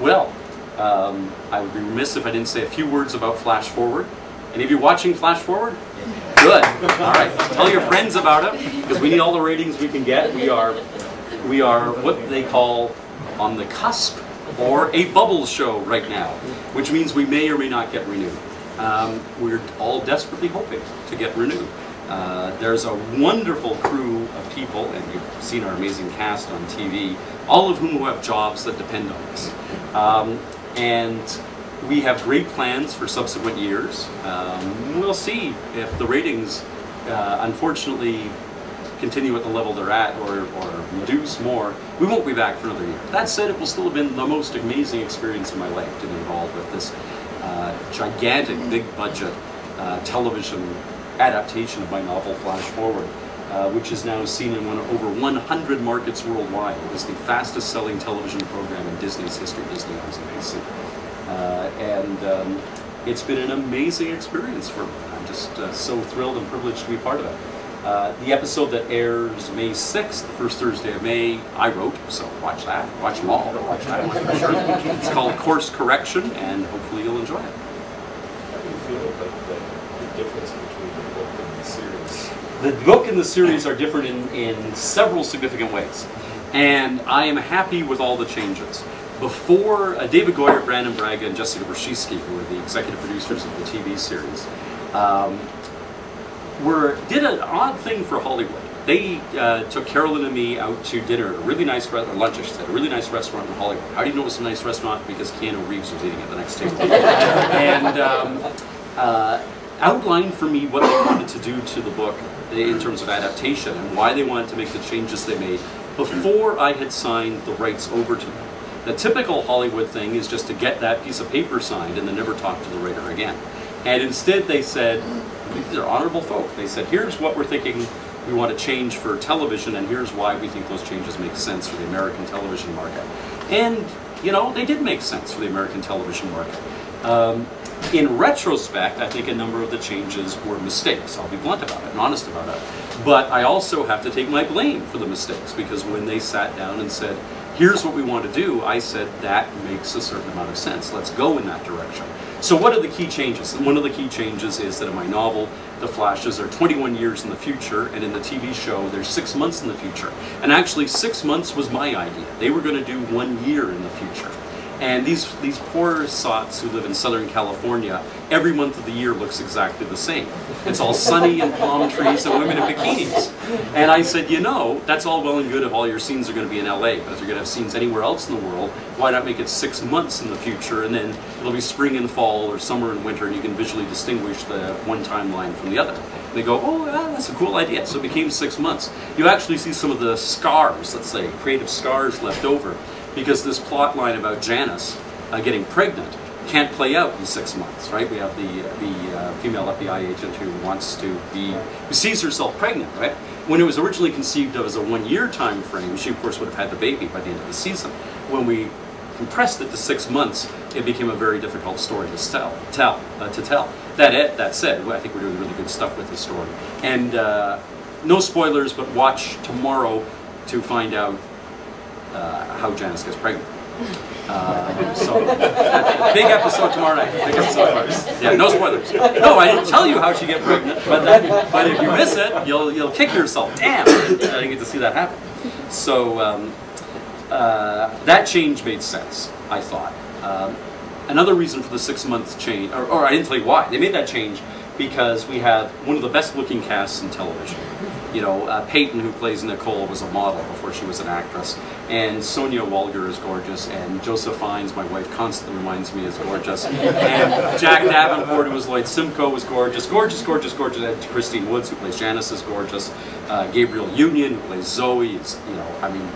Well, I would be remiss if I didn't say a few words about FlashForward. Any of you watching FlashForward? Good. All right. Tell your friends about it, because we need all the ratings we can get. We are what they call on the cusp, or a bubble show right now, which means we may or may not get renewed. We're all desperately hoping to get renewed. There's a wonderful crew of people, and you've seen our amazing cast on TV, all of whom have jobs that depend on us. And we have great plans for subsequent years. We'll see if the ratings, unfortunately, continue at the level they're at or reduce more. We won't be back for another year. That said, it will still have been the most amazing experience of my life to be involved with this gigantic, big budget television adaptation of my novel FlashForward, which is now seen in over 100 markets worldwide. It is the fastest selling television program in Disney's history. Disney owns ABC. And it's been an amazing experience for me. I'm just so thrilled and privileged to be part of it. The episode that airs May 6th, the first Thursday of May, I wrote, so watch that. Watch them all. Watch that one for sure. It's called Course Correction, and hopefully you'll enjoy it. How do you feel about the difference between the book and the series? The book and the series are different in several significant ways, and I am happy with all the changes. Before, David Goyer, Brandon Braga, and Jessica Brzezinski, who are the executive producers of the TV series, did an odd thing for Hollywood. They took Carolyn and me out to dinner at a really nice lunch, I should say, a really nice restaurant in Hollywood. How do you know it was a nice restaurant? Because Keanu Reeves was eating at the next table. And outlined for me what they wanted to do to the book in terms of adaptation and why they wanted to make the changes they made before I had signed the rights over to them. The typical Hollywood thing is just to get that piece of paper signed and then never talk to the writer again. And instead they said, they're honorable folk, they said, here's what we're thinking we want to change for television, and here's why we think those changes make sense for the American television market. And, you know, they did make sense for the American television market. In retrospect, I think a number of the changes were mistakes. I'll be blunt about it and honest about it. But I also have to take my blame for the mistakes, because when they sat down and said, here's what we want to do, I said, that makes a certain amount of sense. Let's go in that direction. So what are the key changes? And one of the key changes is that in my novel, the Flashes are 21 years in the future, and in the TV show, they're 6 months in the future. And actually, 6 months was my idea. They were going to do 1 year in the future. And these poor sots who live in Southern California, every month of the year looks exactly the same. It's all sunny and palm trees and women in bikinis. And I said, you know, that's all well and good if all your scenes are going to be in LA, but if you're going to have scenes anywhere else in the world, why not make it 6 months in the future, and then it'll be spring and fall or summer and winter, and you can visually distinguish the one timeline from the other. And they go, oh, that's a cool idea. So it became 6 months. You actually see some of the scars, let's say, creative scars left over, because this plot line about Janice getting pregnant can't play out in 6 months, right? We have the female FBI agent who sees herself pregnant, right? When it was originally conceived of as a 1 year time frame, she of course would have had the baby by the end of the season. When we compressed it to 6 months, it became a very difficult story to tell. That said, I think we're doing really good stuff with the story. And no spoilers, but watch tomorrow to find out how Janice gets pregnant. So, big episode tomorrow night. Big episode tomorrow. Yeah, no spoilers. No, I didn't tell you how she gets pregnant, but if you miss it, you'll kick yourself. Damn, I didn't get to see that happen. So that change made sense, I thought. Another reason for the 6 month change, or I didn't tell you why. They made that change because we have one of the best looking casts in television. You know, Peyton, who plays Nicole, was a model before she was an actress, and Sonia Walger is gorgeous, and Joseph Fiennes, my wife, constantly reminds me, is gorgeous, and Jack Davenport, who was Lloyd Simcoe, was gorgeous, and Christine Woods, who plays Janice, is gorgeous, Gabrielle Union, who plays Zoe, is, you know, I mean,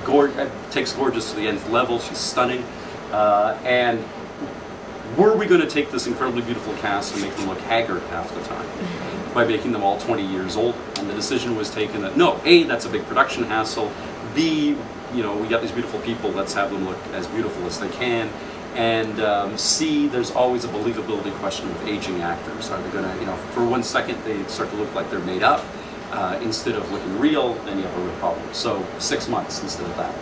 takes gorgeous to the nth level. She's stunning, and were we going to take this incredibly beautiful cast and make them look haggard half the time by making them all 20 years old? And the decision was taken that, no, A, that's a big production hassle, B, you know, we got these beautiful people, let's have them look as beautiful as they can, and C, there's always a believability question with aging actors. Are they going to, you know, for 1 second they start to look like they're made up instead of looking real, then you have a real problem. So 6 months instead of that.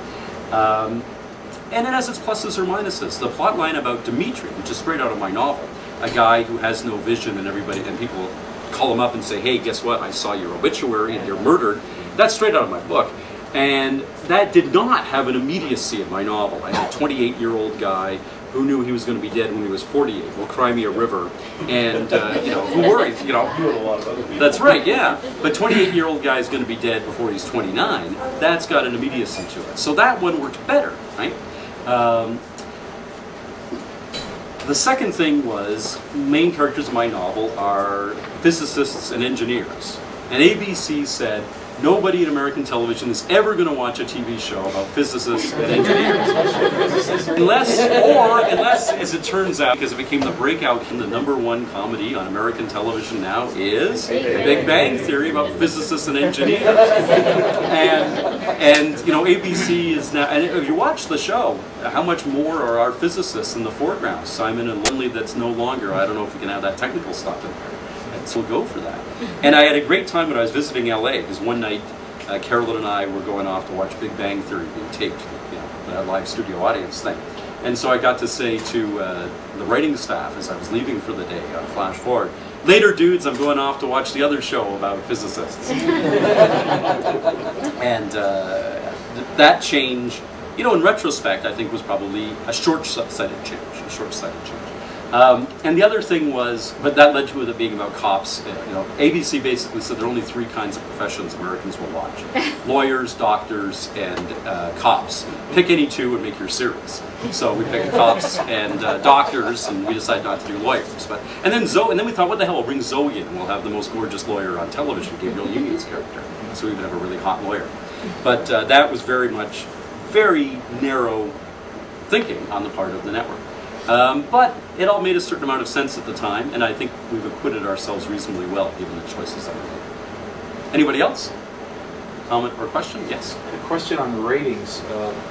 And it has its pluses or minuses. The plot line about Dimitri, which is straight out of my novel, a guy who has no vision, and people call him up and say, hey, guess what? I saw your obituary and you're murdered. That's straight out of my book. And that did not have an immediacy in my novel. I had a 28-year-old guy who knew he was going to be dead when he was 48. Well, cry me a river. And, you know, who worries, you know. That's right, yeah. But 28-year-old guy is going to be dead before he's 29. That's got an immediacy to it. So that one worked better, right? The second thing was, main characters of my novel are physicists and engineers. And ABC said, nobody in American television is ever going to watch a TV show about physicists and engineers. unless, as it turns out, because it became the breakout from the #1 comedy on American television now is Big Bang Theory about physicists and engineers. and you know, ABC is now, and if you watch the show, how much more are our physicists in the foreground? Simon and Lindley, that's no longer, I don't know if we can have that technical stuff in there. So we'll go for that. And I had a great time when I was visiting LA, because one night Carolyn and I were going off to watch Big Bang Theory being taped, you know, a live studio audience thing. And so I got to say to the writing staff as I was leaving for the day on FlashForward, later dudes, I'm going off to watch the other show about physicists. And that change, you know, in retrospect, I think was probably a short-sighted change. And the other thing was, but that led to it being about cops. You know, ABC basically said there are only 3 kinds of professions Americans will watch: lawyers, doctors, and cops. Pick any 2 and make your series. So we picked cops and doctors, and we decided not to do lawyers. And then we thought, what the hell? We'll bring Zoe in, and we'll have the most gorgeous lawyer on television, Gabriel Union's character. So we would have a really hot lawyer. But that was very narrow thinking on the part of the network. But it all made a certain amount of sense at the time, and I think we've acquitted ourselves reasonably well given the choices that we made. Anybody else? Comment or question? Yes. A question on the ratings.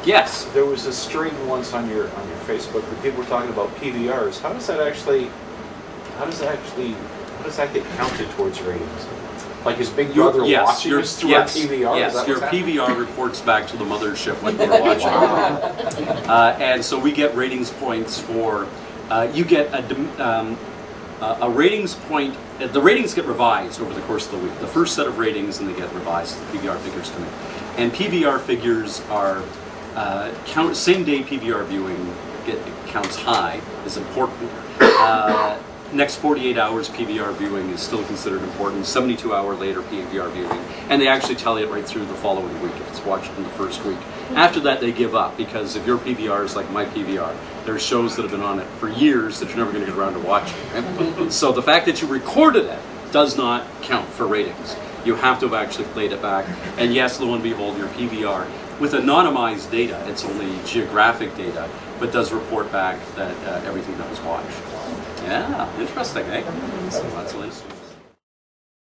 Yes. There was a string once on your Facebook where people were talking about PVRs. How does that get counted towards ratings? Like, is Big Brother watching us through our PVR? Yes, your PVR reports back to the mothership when we're watching. And so we get ratings points for, you get a ratings point, the ratings get revised over the course of the week. The first set of ratings, and they get revised, the PVR figures come in. And PVR figures are, same day PVR viewing counts high, is important. Next 48 hours PVR viewing is still considered important. 72-hour later PVR viewing, and they actually tally it right through the following week if it's watched in the first week. After that, they give up, because if your PVR is like my PVR, there's shows that have been on it for years that you're never going to get around to watching. Right? So the fact that you recorded it does not count for ratings. You have to have actually played it back. And yes, lo and behold, your PVR, with anonymized data, it's only geographic data, but does report back that everything that was watched. Yeah, interesting, eh? So that's interesting.